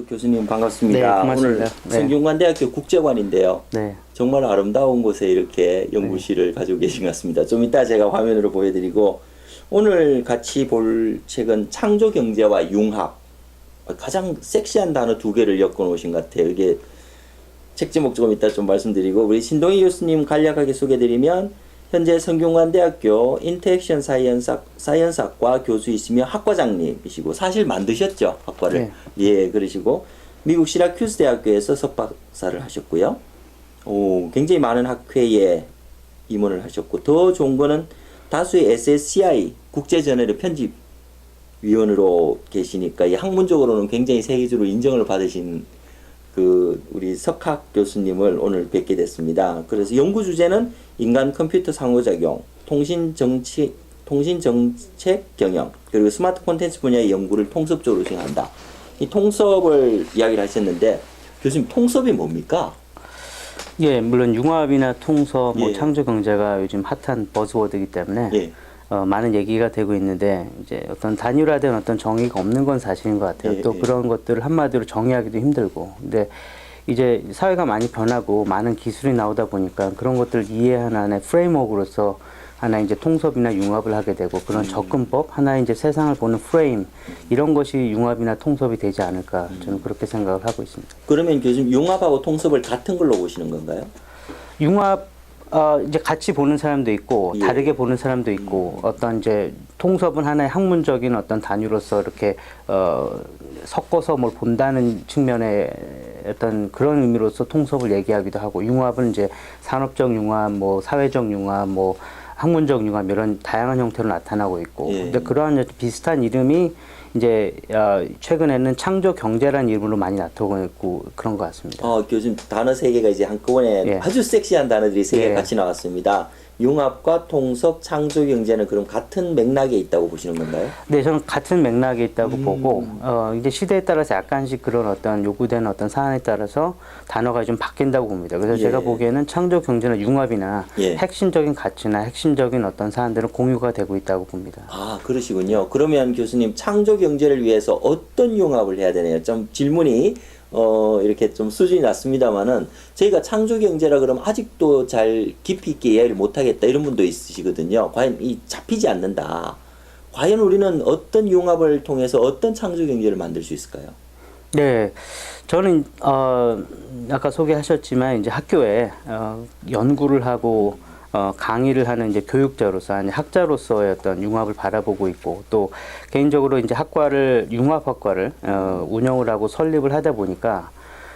교수님 반갑습니다. 네, 고맙습니다. 오늘 네. 성균관대학교 국제관인데요. 네. 정말 아름다운 곳에 이렇게 연구실을 가지고 계신 것 같습니다. 좀 이따 제가 화면으로 보여드리고 오늘 같이 볼 책은 창조경제와 융합. 가장 섹시한 단어 두 개를 엮어 놓으신 것 같아요. 이게 책 제목 조금 이따 좀 말씀드리고 우리 신동희 교수님 간략하게 소개드리면 현재 성균관대학교 인터액션 사이언스학과 교수이시며 학과장님이시고 사실 만드셨죠 학과를. 네. 예, 그러시고 미국 시라큐스 대학교에서 석박사를 하셨고요. 오, 굉장히 많은 학회에 임원을 하셨고 더 좋은 거는 다수의 SSCI 국제저널의 편집위원으로 계시니까 이 학문적으로는 굉장히 세계적으로 인정을 받으신 그 우리 석학 교수님을 오늘 뵙게 됐습니다. 그래서 연구 주제는 인간 컴퓨터 상호작용, 통신 정책 경영, 그리고 스마트 콘텐츠 분야의 연구를 통섭적으로 진행한다. 이 통섭을 이야기를 하셨는데 교수님 통섭이 뭡니까? 예, 물론 융합이나 통섭, 뭐 예. 창조 경제가 요즘 핫한 버즈워드이기 때문에 예. 많은 얘기가 되고 있는데 이제 어떤 단일화된 어떤 정의가 없는 건 사실인 것 같아요. 예, 또 예. 그런 것들을 한마디로 정의하기도 힘들고. 근데 이제 사회가 많이 변하고 많은 기술이 나오다 보니까 그런 것들을 이해하는 하나의 프레임워크로서 하나 이제 통섭이나 융합을 하게 되고 그런 접근법, 하나 이제 세상을 보는 프레임 이런 것이 융합이나 통섭이 되지 않을까 저는 그렇게 생각을 하고 있습니다. 그러면 교수님 융합하고 통섭을 같은 걸로 보시는 건가요? 융합 이제 같이 보는 사람도 있고 예. 다르게 보는 사람도 있고 어떤 이제 통섭은 하나의 학문적인 어떤 단위로서 이렇게 섞어서 뭘 본다는 측면의 어떤 그런 의미로서 통섭을 얘기하기도 하고 융합은 이제 산업적 융합, 뭐 사회적 융합, 뭐 학문적 융합 이런 다양한 형태로 나타나고 있고 예. 근데 그러한 비슷한 이름이 이제 최근에는 창조 경제라는 이름으로 많이 나타나고 있고 그런 것 같습니다. 교수님 단어 세 개가 이제 한꺼번에 예. 아주 섹시한 단어들이 세 개 예. 같이 나왔습니다. 융합과 통섭, 창조 경제는 그럼 같은 맥락에 있다고 보시는 건가요? 네, 저는 같은 맥락에 있다고 보고 이제 시대에 따라서 약간씩 그런 어떤 요구되는 어떤 사안에 따라서 단어가 좀 바뀐다고 봅니다. 그래서 예. 제가 보기에는 창조 경제나 융합이나 예. 핵심적인 가치나 핵심적인 어떤 사안들은 공유가 되고 있다고 봅니다. 아, 그러시군요. 그러면 교수님 창조 경제를 위해서 어떤 융합을 해야 되나요? 좀 질문이 이렇게 좀 수준이 낮습니다만은 저희가 창조 경제라 그러면 아직도 잘 깊이 있게 이해를 못 하겠다 이런 분도 있으시거든요. 과연 이 잡히지 않는다. 과연 우리는 어떤 융합을 통해서 어떤 창조 경제를 만들 수 있을까요? 네, 저는 아까 소개하셨지만 이제 학교에 연구를 하고 강의를 하는 이제 교육자로서 아니 학자로서의 어떤 융합을 바라보고 있고 또 개인적으로 이제 융합학과를 운영을 하고 설립을 하다 보니까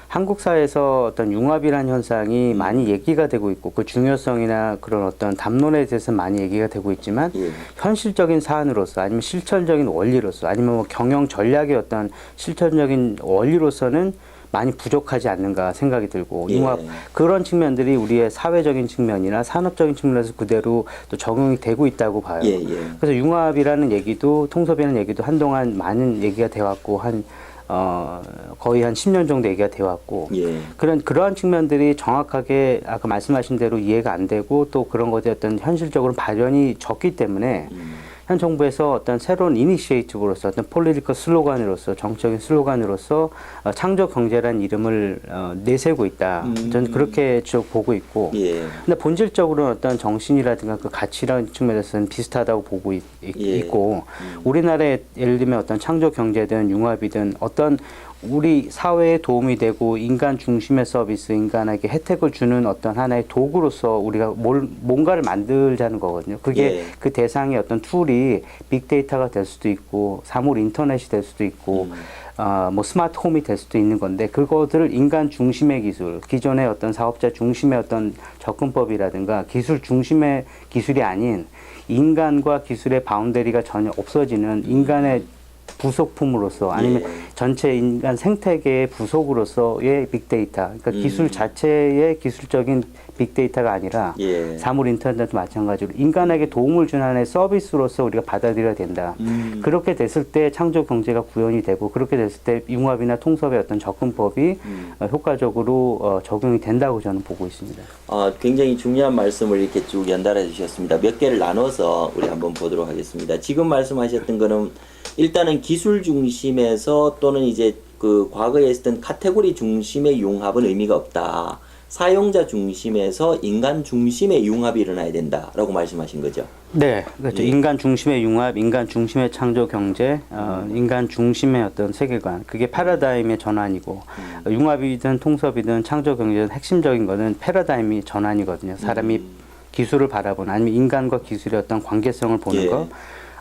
한국 사회에서 어떤 융합이라는 현상이 많이 얘기가 되고 있고 그 중요성이나 그런 어떤 담론에 대해서 많이 얘기가 되고 있지만 예. 현실적인 사안으로서 아니면 실천적인 원리로서 아니면 뭐 경영 전략의 어떤 실천적인 원리로서는 많이 부족하지 않는가 생각이 들고 예. 융합 그런 측면들이 우리의 사회적인 측면이나 산업적인 측면에서 그대로 또 적용이 되고 있다고 봐요. 예, 예. 그래서 융합이라는 얘기도 통섭이라는 얘기도 한동안 많은 얘기가 되어 왔고 거의 한 10년 정도 얘기가 되어 왔고 예. 그러한 측면들이 정확하게 아까 말씀하신 대로 이해가 안 되고 또 그런 것에 어떤 현실적으로 발현이 적기 때문에 현 정부에서 어떤 새로운 이니시에이티브로서 어떤 폴리티컬 슬로건으로서 정적인 슬로건으로서 창조 경제라는 이름을 내세우고 있다. 저는 그렇게 쭉 보고 있고. 예. 근데 본질적으로는 어떤 정신이라든가 그 가치라는 측면에서는 비슷하다고 보고 있고 우리나라에 예를 들면 어떤 창조 경제든 융합이든 어떤 우리 사회에 도움이 되고 인간 중심의 서비스, 인간에게 혜택을 주는 어떤 하나의 도구로서 우리가 뭔가를 만들자는 거거든요. 그게 예. 그 대상의 어떤 툴이 빅데이터가 될 수도 있고 사물 인터넷이 될 수도 있고 뭐 스마트 홈이 될 수도 있는 건데 그것들을 인간 중심의 기술, 기존의 어떤 사업자 중심의 어떤 접근법이라든가 기술 중심의 기술이 아닌 인간과 기술의 바운더리가 전혀 없어지는 인간의 부속품으로서 아니면 예. 전체 인간 생태계의 부속으로서의 빅데이터, 그러니까 기술 자체의 기술적인 빅데이터가 아니라 예. 사물 인터넷도 마찬가지로 인간에게 도움을 주는 하나의 서비스로서 우리가 받아들여야 된다. 그렇게 됐을 때 창조 경제가 구현이 되고 그렇게 됐을 때 융합이나 통섭의 어떤 접근법이 효과적으로 적용이 된다고 저는 보고 있습니다. 굉장히 중요한 말씀을 이렇게 쭉 연달아 주셨습니다. 몇 개를 나눠서 우리 한번 보도록 하겠습니다. 지금 말씀하셨던 거는 일단은 기술 중심에서 또는 이제 그 과거에 있었던 카테고리 중심의 융합은 의미가 없다. 사용자 중심에서 인간 중심의 융합이 일어나야 된다라고 말씀하신 거죠. 네, 그렇죠. 예. 인간 중심의 융합, 인간 중심의 창조 경제, 인간 중심의 어떤 세계관, 그게 패러다임의 전환이고, 융합이든 통섭이든 창조 경제든 핵심적인 거는 패러다임이 전환이거든요. 사람이 기술을 바라보는, 아니면 인간과 기술의 어떤 관계성을 보는 예. 거,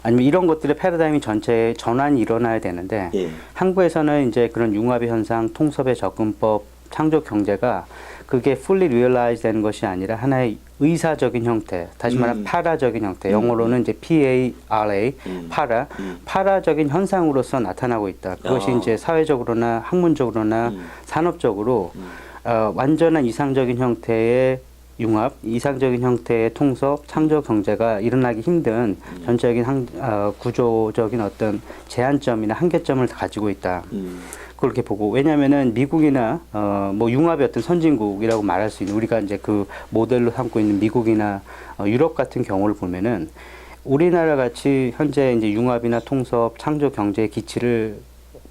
아니면 이런 것들의 패러다임이 전체에 전환이 일어나야 되는데, 예. 한국에서는 이제 그런 융합의 현상, 통섭의 접근법, 창조 경제가 그게 fully realize 되는 것이 아니라 하나의 의사적인 형태, 다시 말하면 파라적인 형태, 영어로는 이제 PARA, 파라, 파라적인 현상으로서 나타나고 있다. 그것이 이제 사회적으로나 학문적으로나 산업적으로 완전한 이상적인 형태의 융합, 이상적인 형태의 통섭, 창조 경제가 일어나기 힘든 전체적인 구조적인 어떤 제한점이나 한계점을 가지고 있다. 그렇게 보고, 왜냐하면은 미국이나 뭐 융합의 어떤 선진국이라고 말할 수 있는, 우리가 이제 그 모델로 삼고 있는 미국이나 유럽 같은 경우를 보면은 우리나라 같이 현재 이제 융합이나 통섭, 창조 경제의 기치를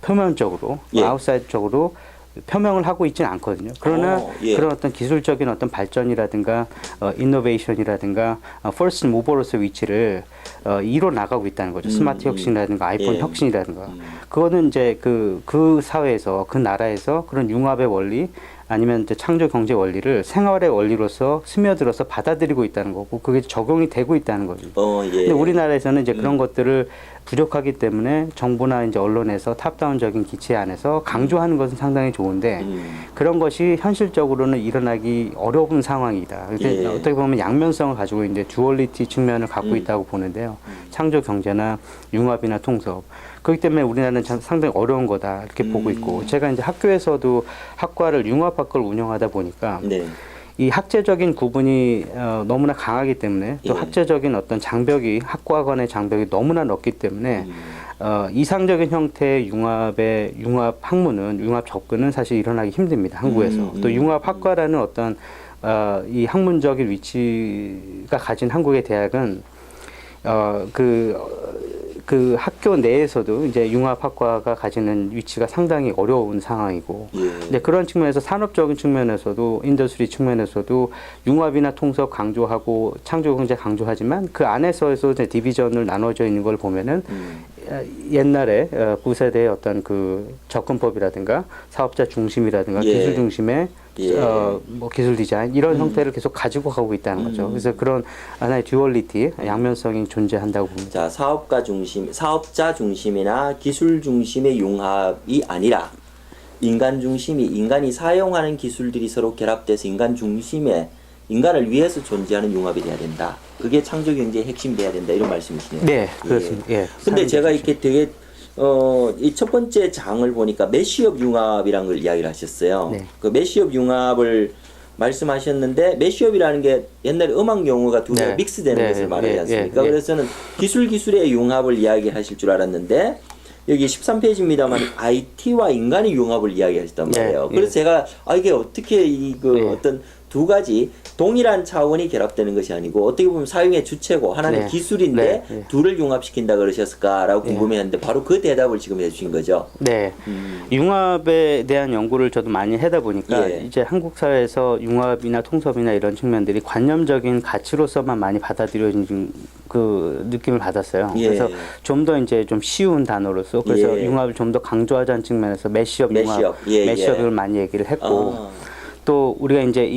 표면적으로, 예. 아웃사이드적으로 표명을 하고 있지는 않거든요. 그러나 예. 그런 어떤 기술적인 어떤 발전이라든가 이노베이션이라든가 퍼스트 모버로서 위치를 이뤄 나가고 있다는 거죠. 스마트 혁신이라든가 아이폰 예. 혁신이라든가. 그거는 이제 그 사회에서, 그 나라에서 그런 융합의 원리, 아니면 이제 창조 경제 원리를 생활의 원리로서 스며들어서 받아들이고 있다는 거고, 그게 적용이 되고 있다는 거죠. 예. 근데 우리나라에서는 이제 그런 것들을 부족하기 때문에 정부나 이제 언론에서 탑다운적인 기치 안에서 강조하는 것은 상당히 좋은데, 그런 것이 현실적으로는 일어나기 어려운 상황이다. 그래서 예. 어떻게 보면 양면성을 가지고 있는데 듀얼리티 측면을 갖고 있다고 보는데요. 창조 경제나 융합이나 통섭. 그렇기 때문에 우리나라는 참 상당히 어려운 거다 이렇게 보고 있고, 제가 이제 학교에서도 학과를 융합학과를 운영하다 보니까 네. 이 학제적인 구분이 너무나 강하기 때문에, 또 예. 학제적인 어떤 장벽이, 학과 간의 장벽이 너무나 높기 때문에 이상적인 형태의 융합 학문은, 융합 접근은 사실 일어나기 힘듭니다. 한국에서. 또 융합학과라는 어떤 이 학문적인 위치가 가진 한국의 대학은 그 학교 내에서도 이제 융합학과가 가지는 위치가 상당히 어려운 상황이고, 예. 근데 그런 측면에서 산업적인 측면에서도, 인더스트리 측면에서도 융합이나 통섭 강조하고 창조 경제 강조하지만, 그 안에서도 이제 디비전을 나눠져 있는 걸 보면은 옛날에 구세대의 어떤 그 접근법이라든가 사업자 중심이라든가 예. 기술 중심의 예. 뭐 기술 디자인 이런 형태를 계속 가지고 가고 있다는 거죠. 그래서 그런 하나의 듀얼리티, 양면성이 존재한다고 봅니다. 자, 사업자 중심이나 기술 중심의 융합이 아니라 인간 중심이, 인간이 사용하는 기술들이 서로 결합돼서 인간 중심의, 인간을 위해서 존재하는 융합이 돼야 된다. 그게 창조 경제의 핵심이 돼야 된다. 이런 말씀이시네요. 네, 그렇습니다. 예. 근데 제가 이렇게 되게 이 첫 번째 장을 보니까 메시업 융합이라는 걸 이야기를 하셨어요. 네. 그 메시업 융합을 말씀하셨는데, 메시업이라는 게 옛날에 음악 용어가 두 개가 네. 믹스되는 네. 것을 말하지 네. 않습니까? 네. 그래서 저는 기술의 융합을 이야기하실 줄 알았는데, 여기 13페이지입니다만 IT와 인간의 융합을 이야기하셨단 네. 말이에요. 네. 그래서 제가 이게 어떻게 네. 어떤 두 가지 동일한 차원이 결합되는 것이 아니고, 어떻게 보면 사용의 주체고 하나는 네. 기술인데 네. 네. 둘을 융합시킨다 그러셨을까라고 네. 궁금해했는데, 바로 그 대답을 지금 해주신 거죠. 네. 융합에 대한 연구를 저도 많이 하다 보니까 예. 이제 한국 사회에서 융합이나 통섭이나 이런 측면들이 관념적인 가치로서만 많이 받아들여진 그 느낌을 받았어요. 예. 그래서 좀 더 이제 좀 쉬운 단어로서, 그래서 예. 융합을 좀 더 강조하자는 측면에서 매시업 융합, 매시업. 예, 매시업을 예. 많이 얘기를 했고, 아. 또 우리가 이제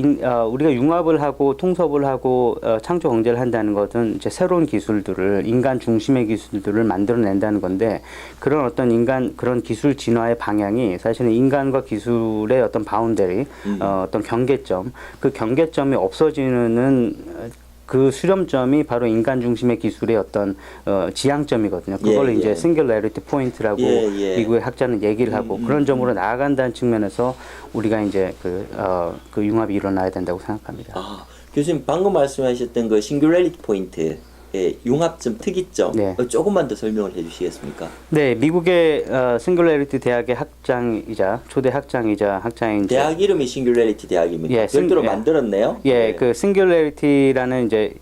우리가 융합을 하고 통섭을 하고 창조 경제를 한다는 것은 이제 새로운 기술들을, 인간 중심의 기술들을 만들어낸다는 건데, 그런 어떤 그런 기술 진화의 방향이 사실은 인간과 기술의 어떤 바운더리, 어떤 경계점, 그 경계점이 없어지는 그 수렴점이 바로 인간 중심의 기술의 어떤 지향점이거든요. 그걸 예, 이제 예. 싱귤레리티 포인트라고 예, 예. 미국의 학자는 얘기를 하고, 그런 점으로 나아간다는 측면에서 우리가 이제 그 융합이 일어나야 된다고 생각합니다. 아, 교수님 방금 말씀하셨던 그 싱귤레리티 포인트, 융합점, 특이점, 네. 조금만 더 설명을 해주시겠습니까? 네, 미국의 싱귤레리티 대학의 초대 학장이자 학자인 이제 대학 이름이 싱귤레리티 대학입니까? 예, 별도로 예. 만들었네요. 예, 그 싱귤레리티라는 이제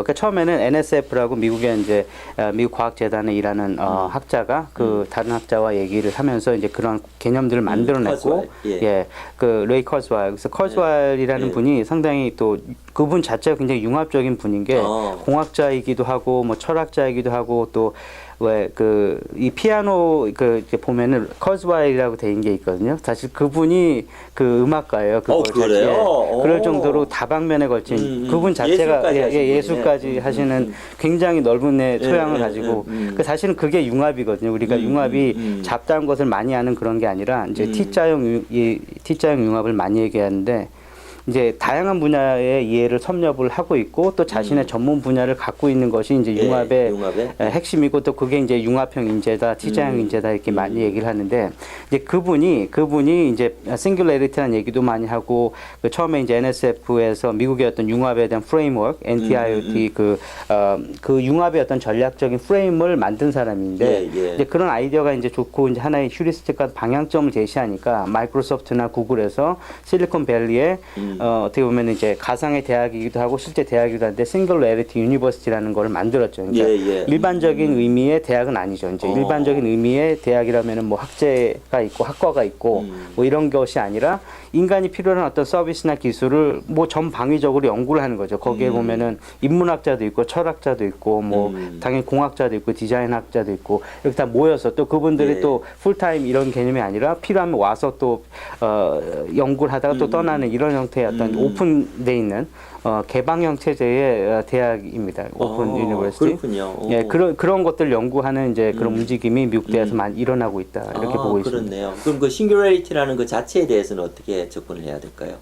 그 처음에는 NSF라고 미국의 이제 미국 과학재단에 일하는 학자가 그 다른 학자와 얘기를 하면서 이제 그런 개념들을 만들어냈고, 커즈웰, 예. 예, 그 레이 커즈웰, 그래서 커즈웰이라는 예. 분이 상당히 또 그분 자체가 굉장히 융합적인 분인 게 공학자이기도 하고 뭐 철학자이기도 하고 또 왜 그 이 피아노 그 이렇게 보면은 커즈와일이라고 돼 있는 게 있거든요. 사실 그분이 그 음악가예요. 그거 그래요? 그럴 정도로 다방면에 걸친 그분 자체가 예술까지 하시는 굉장히 넓은 소양을 가지고 그 사실은 그게 융합이거든요. 우리가 융합이 잡다한 것을 많이 하는 그런 게 아니라 이제 T자형 융합을 많이 얘기하는데. 이제 다양한 분야의 이해를 섭렵을 하고 있고 또 자신의 전문 분야를 갖고 있는 것이 이제 융합의 핵심이고 또 그게 이제 융합형 인재다, T자형 인재다 이렇게 많이 얘기를 하는데 이제 그분이 이제 싱귤레리티라는 얘기도 많이 하고 그 처음에 이제 NSF에서 미국의 어떤 융합에 대한 프레임워크, NTIoT 그 융합의 어떤 전략적인 프레임을 만든 사람인데 이제 그런 아이디어가 이제 좋고 이제 하나의 휴리스틱과 방향점을 제시하니까 마이크로소프트나 구글에서 실리콘밸리에 어떻게 보면 이제 가상의 대학이기도 하고 실제 대학이기도 한데 싱글레리티 유니버시티라는 걸 만들었죠. 그러니까 일반적인 의미의 대학은 아니죠. 이제 일반적인 의미의 대학이라면은 뭐 학제가 있고 학과가 있고 뭐 이런 것이 아니라 인간이 필요로 하는 어떤 서비스나 기술을 뭐 전방위적으로 연구를 하는 거죠. 거기에 보면은 인문학자도 있고 철학자도 있고 뭐 당연히 공학자도 있고 디자인학자도 있고 이렇게 다 모여서 또 그분들이 또 풀타임 이런 개념이 아니라 필요하면 와서 또 연구를 하다가 또 떠나는 이런 형태의 어떤 오픈돼 있는 개방형 체제의 대학입니다. 오픈 유니버시티. 그렇군요. 예, 그런 것들 연구하는 이제 그런 움직임이 미국 대에서 많이 일어나고 있다. 이렇게 보고 있습니다. 그렇네요. 그럼 그 싱귤레리티라는 그 자체에 대해서는 어떻게 접근을 해야 될까요?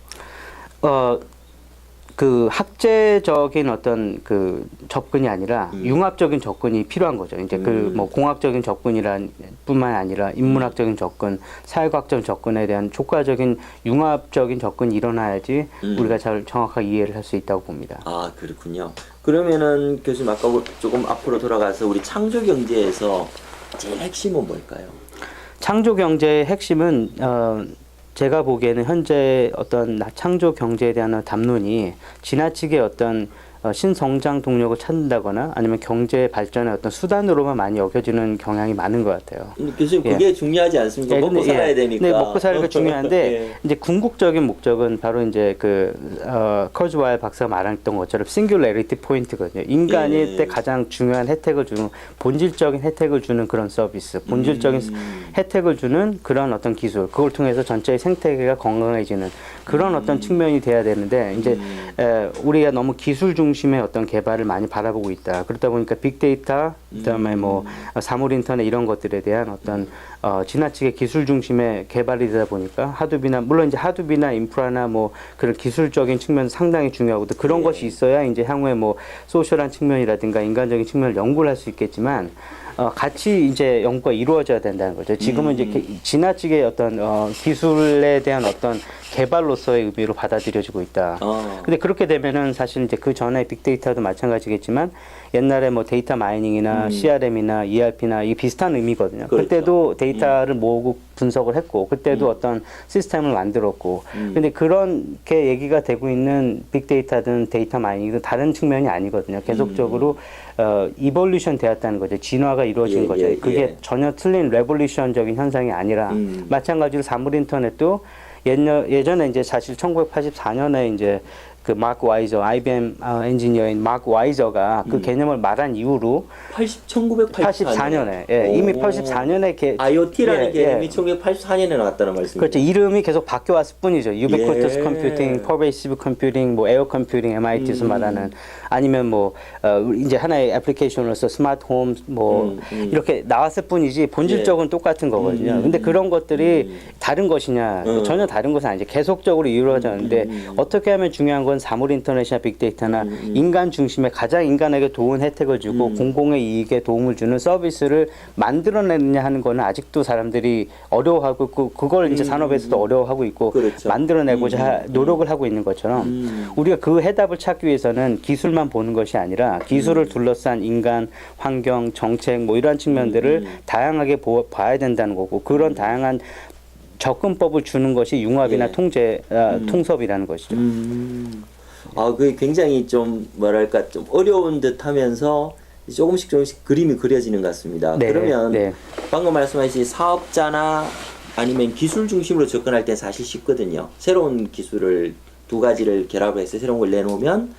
그 학제적인 어떤 그 접근이 아니라 융합적인 접근이 필요한 거죠. 이제 그 뭐 공학적인 접근이란 뿐만 아니라 인문학적인 접근, 사회과학적인 접근에 대한 조과적인 융합적인 접근이 일어나야지 우리가 잘 정확하게 이해를 할 수 있다고 봅니다. 아, 그렇군요. 그러면은 교수님 아까 조금 앞으로 돌아가서 우리 창조 경제에서 제일 핵심은 뭘까요? 창조 경제의 핵심은 제가 보기에는 현재 어떤 창조 경제에 대한 담론이 지나치게 어떤 신성장 동력을 찾는다거나 아니면 경제 발전의 어떤 수단으로만 많이 여겨지는 경향이 많은 것 같아요. 교수님 그게 중요하지 않습니까? 먹고 살아야 되니까. 네, 먹고 살기가 중요한데 이제 궁극적인 목적은 바로 이제 그 커즈와일 박사가 말했던 것처럼 싱귤레리티 포인트거든요. 인간일 때 가장 중요한 혜택을 주는 본질적인 혜택을 주는 그런 서비스, 본질적인 혜택을 주는 그런 어떤 기술, 그걸 통해서 전체의 생태계가 건강해지는 그런 어떤 측면이 돼야 되는데 이제 우리가 너무 기술 중심의 어떤 개발을 많이 바라보고 있다. 그러다 보니까 빅데이터, 그다음에 뭐 사물 인터넷 이런 것들에 대한 어떤 지나치게 기술 중심의 개발이 되다 보니까 하드비나 물론 이제 하드비나 인프라나 뭐 그런 기술적인 측면은 상당히 중요하고 또 그런 것이 있어야 이제 향후에 뭐 소셜한 측면이라든가 인간적인 측면을 연구를 할 수 있겠지만 같이 이제 연구가 이루어져야 된다는 거죠. 지금은 이제 지나치게 어떤 기술에 대한 어떤 개발로서의 의미로 받아들여지고 있다. 근데 그렇게 되면은 사실 이제 그 전에 빅데이터도 마찬가지겠지만 옛날에 뭐 데이터 마이닝이나 CRM이나 ERP나 이 비슷한 의미거든요. 그렇죠. 그때도 데이터를 모으고 분석을 했고 그때도 어떤 시스템을 만들었고 근데 그렇게 얘기가 되고 있는 빅데이터든 데이터 마이닝은 다른 측면이 아니거든요. 계속적으로 이볼루션 되었다는 거죠. 진화가 이루어진 거죠. 그게 전혀 틀린 레볼루션적인 현상이 아니라 마찬가지로 사물 인터넷도 예전에 이제 사실 1984년에 이제 그 마크 와이저, IBM 엔지니어인 마크 와이저가 그 개념을 말한 이후로 1984년에 이미 84년에 IoT라는 개념이 1984년에 나왔다는 말씀이죠. 그렇죠. 이름이 계속 바뀌어 왔을 뿐이죠. 유비쿼터스 컴퓨팅, 퍼베이시브 컴퓨팅, 뭐 에어 컴퓨팅, MIT에서 말하는 아니면 뭐 이제 하나의 애플리케이션으로서 스마트 홈 뭐 이렇게 나왔을 뿐이지 본질적으로는 똑같은 거거든요. 근데 그런 것들이 다른 것이냐? 전혀 다른 것은 아니죠. 계속적으로 이루어졌는데 어떻게 하면 중요한 건 사물 인터넷이나 빅데이터나 인간 중심의 가장 인간에게 좋은 혜택을 주고 공공의 이익에 도움을 주는 서비스를 만들어내느냐 하는 거는 아직도 사람들이 어려워하고 있고 그걸 이제 산업에서도 어려워하고 있고 그렇죠. 만들어내고자 노력을 하고 있는 것처럼 우리가 그 해답을 찾기 위해서는 기술만 보는 것이 아니라 기술을 둘러싼 인간, 환경, 정책 뭐 이러한 측면들을 다양하게 봐야 된다는 거고 그런 다양한 접근법을 주는 것이 융합이나 통제, 통섭이라는 것이죠. 그게 굉장히 좀 뭐랄까 좀 어려운 듯하면서 조금씩 그림이 그려지는 것 같습니다. 네, 그러면 네. 방금 말씀하신 사업자나 아니면 기술 중심으로 접근할 때 사실 쉽거든요. 새로운 기술을 두 가지를 결합해서 새로운 걸 내놓으면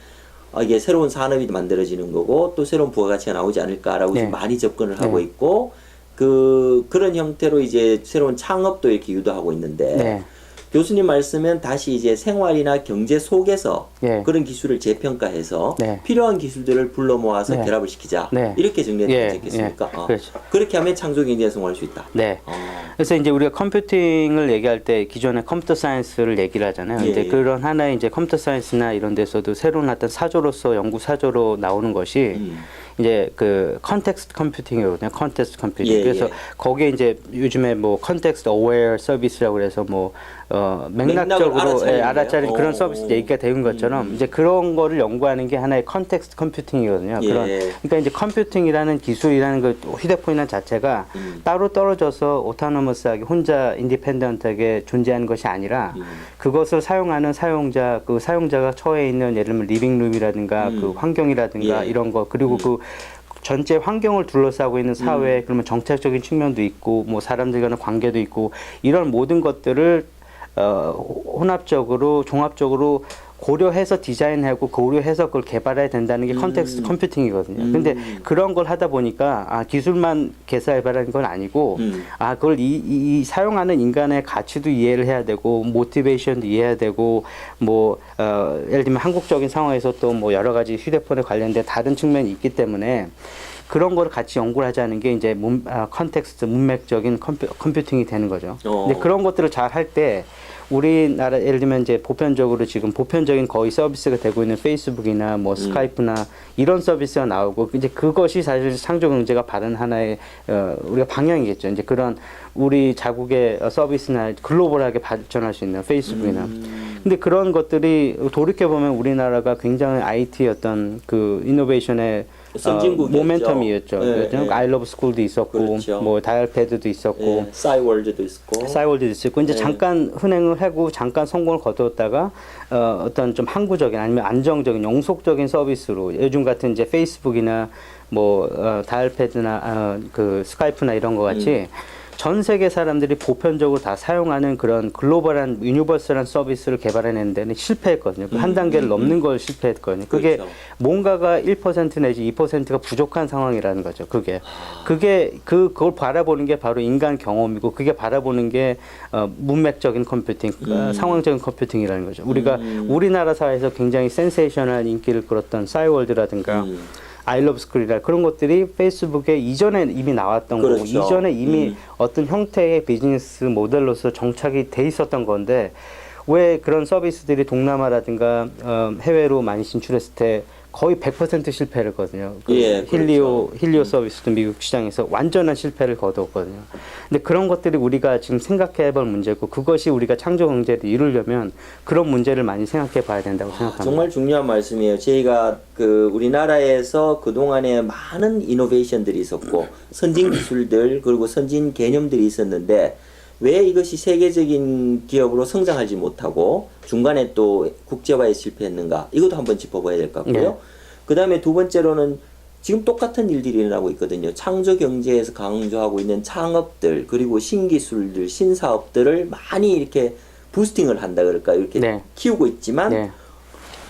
이게 새로운 산업이 만들어지는 거고 또 새로운 부가가치가 나오지 않을까라고 네. 지금 많이 접근을 하고 네. 있고 그런 형태로 이제 새로운 창업도 이렇게 유도하고 있는데 네. 교수님 말씀은 다시 이제 생활이나 경제 속에서 예. 그런 기술을 재평가해서 네. 필요한 기술들을 불러 모아서 네. 결합을 시키자. 네. 이렇게 정리해도 예, 되겠습니까? 예. 그렇죠. 그렇게 하면 창조 경제 성공할 수 있다. 네. 어. 그래서 이제 우리가 컴퓨팅을 얘기할 때 기존에 컴퓨터 사이언스를 얘기를 하잖아요. 예, 이제 예. 그런 하나의 이제 컴퓨터 사이언스나 이런 데서도 새로운 어떤 사조로서 연구 사조로 나오는 것이 이제 그 컨텍스트 컴퓨팅이거든요. 컨텍스트 컴퓨팅. 예, 그래서 예. 거기에 이제 요즘에 뭐 컨텍스트 어웨어 서비스라고 그래서 뭐 맥락적으로 알아차리는 그런 서비스 얘기가 되는 것처럼 이제 그런 거를 연구하는 게 하나의 컨텍스트 컴퓨팅이거든요. 예. 그러니까 이제 컴퓨팅이라는 기술이라는 그 휴대폰이라는 자체가 따로 떨어져서 오토노머스하게 혼자 인디펜던트하게 존재하는 것이 아니라 그것을 사용하는 사용자, 그 사용자가 처해 있는 예를 들면 리빙룸이라든가 그 환경이라든가 예. 이런 거 그리고 그 전체 환경을 둘러싸고 있는 사회 그러면 정책적인 측면도 있고 뭐 사람들 간의 관계도 있고 이런 모든 것들을 혼합적으로 종합적으로 고려해서 디자인하고 고려해서 그걸 개발해야 된다는 게 컨텍스트 컴퓨팅이거든요. 근데 그런 걸 하다 보니까 기술만 개발하는 건 아니고 그걸 이 사용하는 인간의 가치도 이해를 해야 되고 모티베이션도 이해해야 되고 뭐 예를 들면 한국적인 상황에서 또 뭐 여러 가지 휴대폰에 관련된 다른 측면이 있기 때문에 그런 거를 같이 연구를 하자는 게 이제 컨텍스트 문맥적인 컴퓨팅이 되는 거죠. 근데 그런 것들을 잘 할 때 우리나라 예를 들면 이제 보편적으로 지금 보편적인 거의 서비스가 되고 있는 페이스북이나 뭐 스카이프나 이런 서비스가 나오고 이제 그것이 사실 창조 경제가 바른 하나의 우리가 방향이겠죠. 이제 그런 우리 자국의 서비스나 글로벌하게 발전할 수 있는 페이스북이나 근데 그런 것들이 돌이켜 보면 우리나라가 굉장히 IT 어떤 그 이노베이션의 선진국이었죠. 모멘텀이었죠. 네, 그렇죠? 네. 아이러브 스쿨도 있었고, 그렇죠. 뭐 다이얼패드도 있었고, 싸이월드도 있고. 싸이월드도 있었고, 이제 네. 잠깐 흥행을 하고 잠깐 성공을 거두었다가 어떤 좀 항구적인 아니면 안정적인 영속적인 서비스로 요즘 같은 이제 페이스북이나 뭐 다이얼패드나 그 스카이프나 이런 거 같이 전 세계 사람들이 보편적으로 다 사용하는 그런 글로벌한 유니버설한 서비스를 개발해내는 데는 실패했거든요. 한 단계를 넘는 걸 실패했거든요. 그게 그렇죠. 뭔가가 1% 내지 2%가 부족한 상황이라는 거죠. 그걸 바라보는 게 바로 인간 경험이고 그게 바라보는 게 문맥적인 컴퓨팅, 상황적인 컴퓨팅이라는 거죠. 우리가 우리나라 사회에서 굉장히 센세이셔널한 인기를 끌었던 싸이월드라든가 아이러브 스쿨이라 그런 것들이 페이스북에 이전에 이미 나왔던 그렇죠. 거고 이전에 이미 어떤 형태의 비즈니스 모델로서 정착이 돼 있었던 건데 왜 그런 서비스들이 동남아라든가 해외로 많이 진출했을 때 거의 100% 실패를 거든요. 예, 힐리오 서비스도 미국 시장에서 완전한 실패를 거두었거든요. 근데 그런 것들이 우리가 지금 생각해 볼 문제고 그것이 우리가 창조 경제를 이루려면 그런 문제를 많이 생각해 봐야 된다고 생각합니다. 정말 중요한 말씀이에요. 저희가 그 우리나라에서 그동안에 많은 이노베이션들이 있었고 선진 기술들 그리고 선진 개념들이 있었는데 왜 이것이 세계적인 기업으로 성장하지 못하고 중간에 또 국제화에 실패했는가 이것도 한번 짚어봐야 될 것 같고요. 네. 그 다음에 두 번째로는 지금 똑같은 일들이 일어나고 있거든요. 창조 경제에서 강조하고 있는 창업들 그리고 신기술들 신사업들을 많이 이렇게 부스팅을 한다 그럴까요? 이렇게 네. 키우고 있지만 네.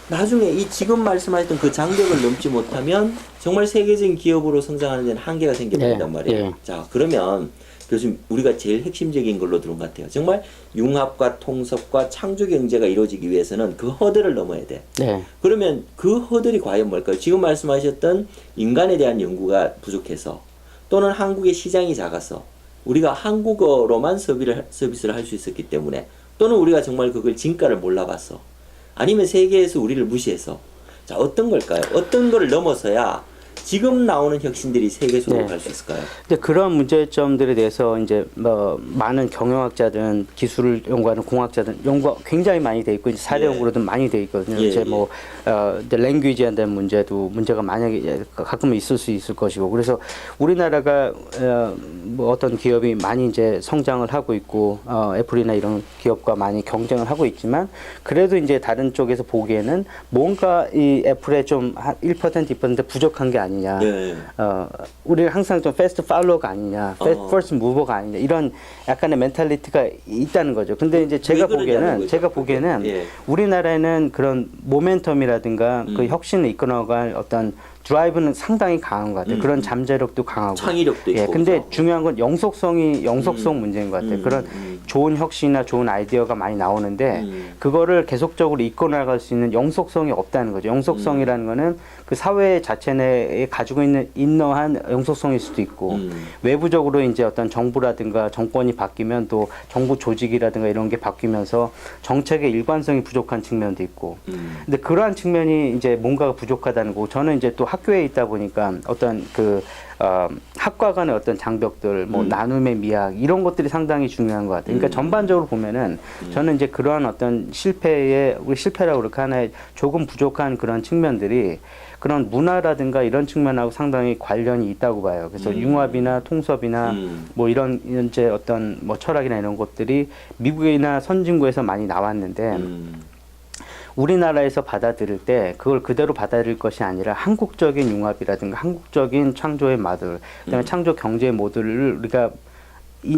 나중에 이 지금 말씀하셨던 그 장벽을 넘지 못하면 정말 세계적인 기업으로 성장하는 데는 한계가 생겨버린단 네. 말이에요. 네. 자, 그러면 교수님 우리가 제일 핵심적인 걸로 들은 것 같아요. 정말 융합과 통섭과 창조 경제가 이루어지기 위해서는 그 허들을 넘어야 돼. 네. 그러면 그 허들이 과연 뭘까요? 지금 말씀하셨던 인간에 대한 연구가 부족해서 또는 한국의 시장이 작아서 우리가 한국어로만 서비스를 할 수 있었기 때문에 또는 우리가 정말 그걸 진가를 몰라봤어. 아니면 세계에서 우리를 무시해서 자 어떤 걸까요? 어떤 걸 넘어서야 지금 나오는 혁신들이 세 개 정도 네. 갈 수 있을까요? 근데 그런 문제점들에 대해서 이제 뭐 많은 경영학자든 기술을 연구하는 공학자든 연구가 굉장히 많이 돼 있고 이제 사례 예. 연구로도 많이 돼 있거든요. 예, 이제 예. 뭐 이제 랭귀지에 대한 문제가 만약에 가끔은 있을 수 있을 것이고 그래서 우리나라가 뭐 어떤 기업이 많이 이제 성장을 하고 있고 애플이나 이런 기업과 많이 경쟁을 하고 있지만 그래도 이제 다른 쪽에서 보기에는 뭔가 이 애플에 좀 한 1% 2% 부족한 게 아니냐. 네. 우리는 항상 좀 패스트 팔로워가 아니냐, 퍼스트 무버가 아니냐 이런 약간의 멘탈리티가 있다는 거죠. 근데 이제 제가 그러냐는 보기에는 거죠. 예. 우리나라에는 그런 모멘텀이라든가 그 혁신을 이끌어갈 어떤 드라이브는 상당히 강한 것 같아요. 그런 잠재력도 강하고 창의력도 있고. 예, 근데 그렇죠. 중요한 건 영속성 문제인 것 같아요. 그런 좋은 혁신이나 좋은 아이디어가 많이 나오는데 그거를 계속적으로 이끌어나갈 수 있는 영속성이 없다는 거죠. 영속성이라는 거는 그 사회 자체 내에 가지고 있는 인너한 영속성일 수도 있고 외부적으로 이제 어떤 정부라든가 정권이 바뀌면 또 정부 조직이라든가 이런 게 바뀌면서 정책의 일관성이 부족한 측면도 있고 근데 그러한 측면이 이제 뭔가가 부족하다는 거고 저는 이제 또 학교에 있다 보니까 어떤 그 학과 간의 어떤 장벽들, 뭐 나눔의 미학 이런 것들이 상당히 중요한 것 같아요. 그러니까 전반적으로 보면은 저는 이제 그러한 어떤 우리 실패라고 그렇게 하나의 조금 부족한 그런 측면들이 그런 문화라든가 이런 측면하고 상당히 관련이 있다고 봐요. 그래서 융합이나 통섭이나 뭐 이런 이제 어떤 뭐 철학이나 이런 것들이 미국이나 선진국에서 많이 나왔는데 우리나라에서 받아들일 때 그걸 그대로 받아들일 것이 아니라 한국적인 융합이라든가 한국적인 창조의 모델, 그다음에 창조 경제의 모델을 우리가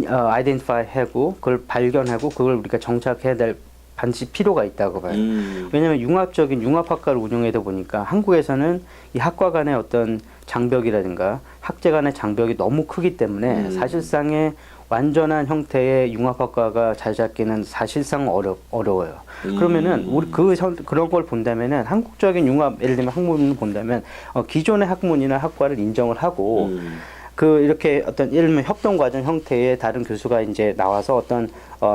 아이덴티파이 하고 그걸 발견하고 그걸 우리가 정착해야 될 반드시 필요가 있다고 봐요. 왜냐하면 융합학과를 운영하다 보니까 한국에서는 이 학과 간의 어떤 장벽이라든가 학제 간의 장벽이 너무 크기 때문에 사실상의 완전한 형태의 융합학과가 자리 잡기는 사실상 어려워요. 그러면은 우리 그런 걸 본다면은 한국적인 융합 예를 들면 학문을 본다면 기존의 학문이나 학과를 인정을 하고 이렇게 어떤 예를 들면 협동과정 형태의 다른 교수가 이제 나와서 어떤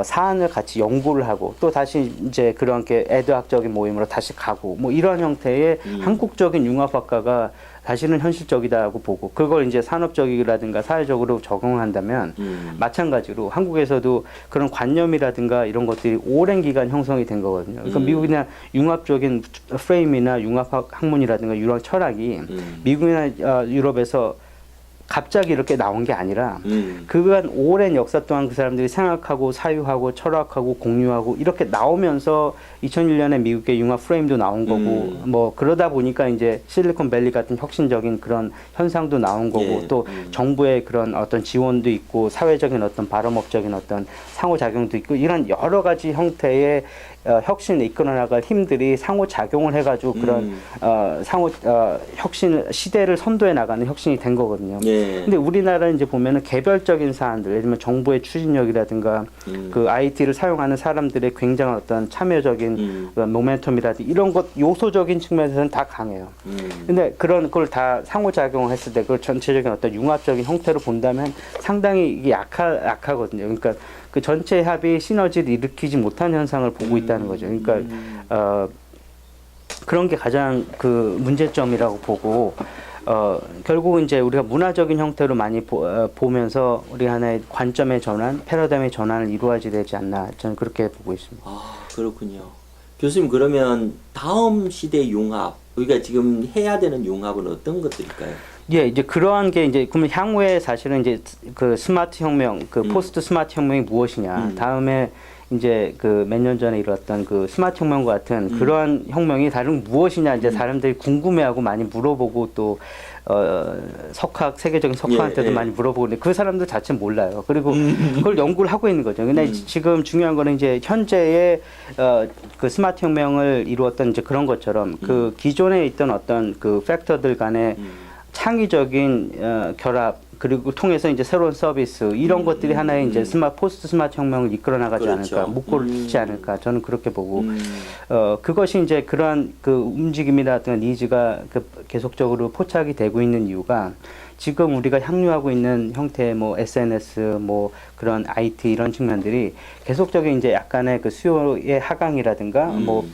사안을 같이 연구를 하고 또 다시 이제 그런 게 애도학적인 모임으로 다시 가고 뭐 이런 형태의 한국적인 융합학과가 사실은 현실적이다고 보고 그걸 이제 산업적이라든가 사회적으로 적용한다면 마찬가지로 한국에서도 그런 관념이라든가 이런 것들이 오랜 기간 형성이 된 거거든요. 그러니까 미국이나 융합적인 프레임이나 융합학문이라든가 이런 철학이 미국이나 유럽에서 갑자기 이렇게 나온 게 아니라 그간 오랜 역사 동안 그 사람들이 생각하고 사유하고 철학하고 공유하고 이렇게 나오면서 2001년에 미국의 융합 프레임도 나온 거고 뭐 그러다 보니까 이제 실리콘밸리 같은 혁신적인 그런 현상도 나온 거고 예. 또 정부의 그런 어떤 지원도 있고 사회적인 어떤 발언업적인 어떤 상호작용도 있고 이런 여러 가지 형태의 혁신을 이끌어 나갈 힘들이 상호작용을 해가지고 그런 혁신 시대를 선도해 나가는 혁신이 된 거거든요. 예. 근데 우리나라는 이제 보면은 개별적인 사안들, 예를 들면 정부의 추진력이라든가 그 IT를 사용하는 사람들의 굉장한 어떤 참여적인 모멘텀이라든지 이런 것 요소적인 측면에서는 다 강해요. 근데 그런 걸 다 상호작용을 했을 때 그걸 전체적인 어떤 융합적인 형태로 본다면 상당히 이게 약하거든요. 그러니까 그 전체 합이 시너지를 일으키지 못한 현상을 보고 있다는 거죠. 그러니까 그런 게 가장 그 문제점이라고 보고 결국은 이제 우리가 문화적인 형태로 많이 보면서 우리 하나의 관점의 전환, 패러다임의 전환을 이루어야지 되지 않나 저는 그렇게 보고 있습니다. 아, 그렇군요. 교수님 그러면 다음 시대 융합, 우리가 지금 해야 되는 융합은 어떤 것들일까요? 예, 이제 그러한 게 이제 그러면 향후에 사실은 이제 그 스마트 혁명, 그 포스트 스마트 혁명이 무엇이냐, 다음에 이제 그 몇 년 전에 이뤘던 그 스마트 혁명과 같은 그러한 혁명이 다른 무엇이냐 이제 사람들이 궁금해하고 많이 물어보고 또 세계적인 석학한테도 예, 예. 많이 물어보고 근데 그 사람들 자체는 몰라요. 그리고 그걸 연구를 하고 있는 거죠. 근데 지금 중요한 거는 이제 현재의 그 스마트 혁명을 이루었던 이제 그런 것처럼 그 기존에 있던 어떤 그 팩터들 간의 창의적인 결합 그리고 통해서 이제 새로운 서비스 이런 것들이 하나의 이제 포스트 스마트 혁명을 이끌어 나가지 그렇죠. 않을까 묶고지 않을까 저는 그렇게 보고 그것이 이제 그러한 그 움직임이라든가 니즈가 그 계속적으로 포착이 되고 있는 이유가 지금 우리가 향유하고 있는 형태의 뭐 SNS, 뭐 그런 IT 이런 측면들이 계속적인 이제 약간의 그 수요의 하강이라든가 뭐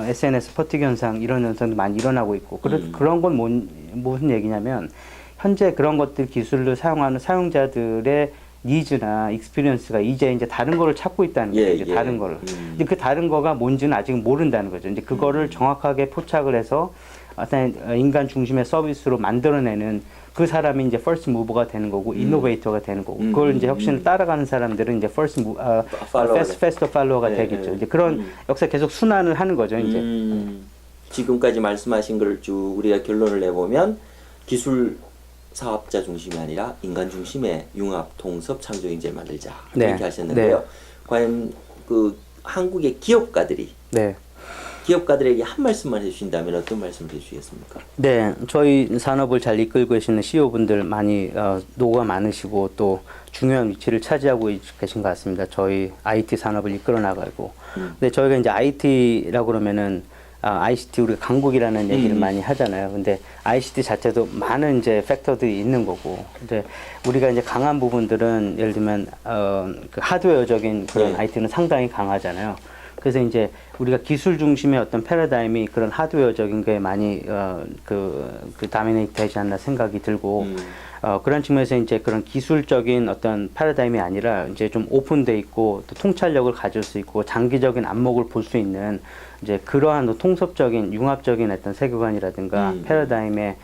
SNS 퍼티기 현상 이런 현상도 많이 일어나고 있고 그런 건 무슨 얘기냐면 현재 그런 것들 기술을 사용하는 사용자들의 니즈나 익스피리언스가 이제 다른 거를 찾고 있다는 거죠. 이제 다른 거를. 근데 그 다른 거가 뭔지는 아직 모른다는 거죠. 이제 그거를 정확하게 포착을 해서 어떤 인간 중심의 서비스로 만들어내는 그 사람이 이제 first mover가 되는 거고 이노베이터가 되는 거고 그걸 이제 혁신을 따라가는 사람들은 이제 fast follower가 되겠죠. 이제 그런 역사 계속 순환을 하는 거죠. 이제 지금까지 말씀하신 걸 쭉 우리가 결론을 내보면 기술 사업자 중심이 아니라 인간 중심의 융합, 통섭, 창조 경제를 만들자 이렇게 하셨는데요. 과연 그 한국의 기업가들이 기업가들에게 한 말씀만 해주신다면 어떤 말씀을 해주시겠습니까? 네, 저희 산업을 잘 이끌고 계시는 CEO분들 많이 노고가 많으시고 또 중요한 위치를 차지하고 계신 것 같습니다. 저희 IT 산업을 이끌어 나가고. 근데 저희가 이제 IT라고 그러면은 ICT 우리가 강국이라는 얘기를 많이 하잖아요. 근데 ICT 자체도 많은 이제 팩터들이 있는 거고. 이제 우리가 이제 강한 부분들은 예를 들면 그 하드웨어적인 그런 IT는 상당히 강하잖아요. 그래서 이제 우리가 기술 중심의 어떤 패러다임이 그런 하드웨어적인 게 많이 그 다미네이트 되지 않나 생각이 들고 그런 측면에서 이제 그런 기술적인 어떤 패러다임이 아니라 이제 좀 오픈돼 있고 또 통찰력을 가질 수 있고 장기적인 안목을 볼 수 있는 이제 그러한 통섭적인 융합적인 어떤 세계관이라든가 패러다임의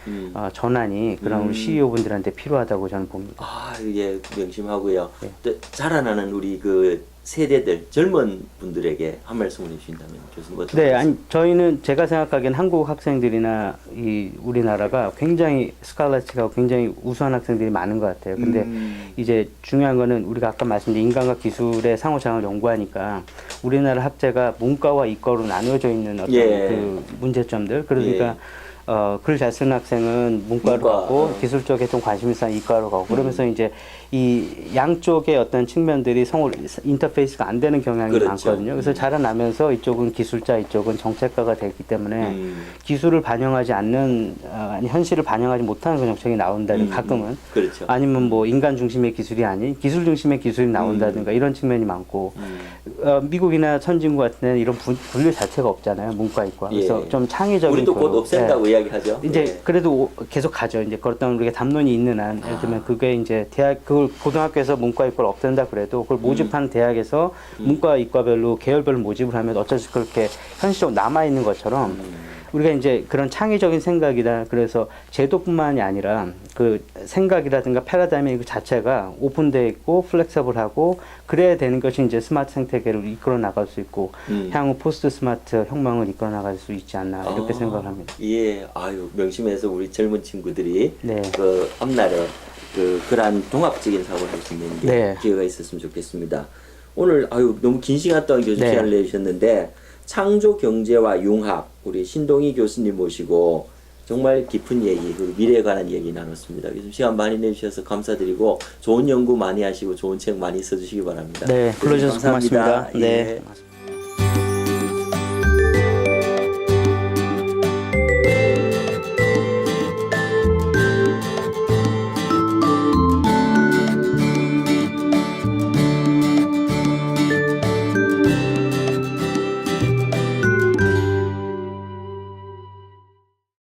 전환이 그런 우리 CEO분들한테 필요하다고 저는 봅니다. 아, 이게 명심하고요. 또 자라나는 우리 그 세대들 젊은 분들에게 한 말씀을 해주신다면 교수님 어떻게? 네, 아니 저희는 제가 생각하기엔 한국 학생들이나 이 우리나라가 굉장히 스칼라틱하고 굉장히 우수한 학생들이 많은 것 같아요. 근데 이제 중요한 거는 우리가 아까 말씀드린 인간과 기술의 상호작용을 연구하니까 우리나라 학제가 문과와 이과로 나누어져 있는 어떤 그 문제점들 그러니까. 글 잘 쓰는 학생은 문과로 가고 기술 쪽에 좀 관심 있어 이과로 가고 그러면서 이제 이 양쪽의 어떤 측면들이 인터페이스가 안 되는 경향이 많거든요. 그래서 자라나면서 이쪽은 기술자, 이쪽은 정책가가 되기 때문에 기술을 반영하지 않는 아니 현실을 반영하지 못하는 그 정책이 나온다든 가끔은 아니면 뭐 인간 중심의 기술이 아닌 기술 중심의 기술이 나온다든가 이런 측면이 많고 미국이나 선진국 같은 데는 이런 분류 자체가 없잖아요. 문과, 이과. 그래서 좀 창의적인 우리도 곧 없앤다고 이야기하죠. 이제 그래도 계속 가죠. 이제 어떤 우리가 담론이 있는 한 예를 들면 그게 이제 그걸 고등학교에서 문과 이과를 없앤다 그래도 그걸 모집한 대학에서 문과 이과별로 계열별로 모집을 하면 어쩔 수 없이 그렇게 현실적으로 남아 있는 것처럼 우리가 이제 그런 창의적인 생각이다. 그래서 제도뿐만이 아니라 그 생각이라든가 패러다임의 그 자체가 오픈되어 있고 플렉서블하고 그래야 되는 것이 이제 스마트 생태계를 이끌어 나갈 수 있고 향후 포스트 스마트 혁명을 이끌어 나갈 수 있지 않나 이렇게 생각을 합니다. 예, 아유 명심해서 우리 젊은 친구들이 그 앞날에 그러한 종합적인 사고를 할 수 있는 기회가 있었으면 좋겠습니다. 오늘 아유 너무 긴 시간 동안 교수 시간을 내주셨는데 창조 경제와 융합 우리 신동희 교수님 모시고 정말 깊은 얘기 그리고 미래에 관한 얘기 나눴습니다. 그래서 시간 많이 내주셔서 감사드리고 좋은 연구 많이 하시고 좋은 책 많이 써주시기 바랍니다. 네, 불러주셔서 고맙습니다. 예. 네.